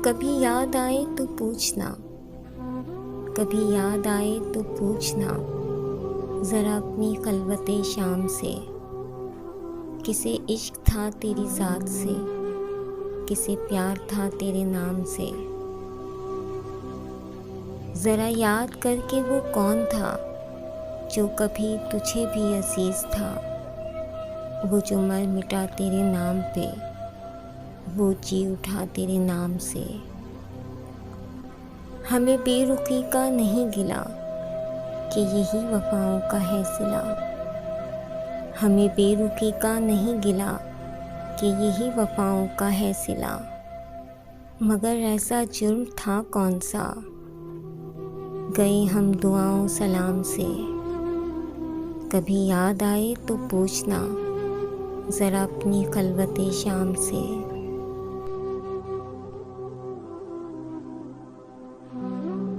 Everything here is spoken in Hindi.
कभी याद आए तो पूछना, कभी याद आए तो पूछना ज़रा अपनी खलवते शाम से, किसे इश्क था तेरी ज़ात से, किसे प्यार था तेरे नाम से। ज़रा याद करके वो कौन था जो कभी तुझे भी अजीज़ था, वो जो मर मिटा तेरे नाम पे, वो जी उठा तेरे नाम से। हमें बेरुखी का नहीं गिला कि यही वफ़ाओं का है सिला, हमें बेरुखी का नहीं गिला कि यही वफ़ाओं का है सिला। मगर ऐसा जुर्म था कौन सा, गए हम दुआओं सलाम से। कभी याद आए तो पूछना ज़रा अपनी खलवते शाम से।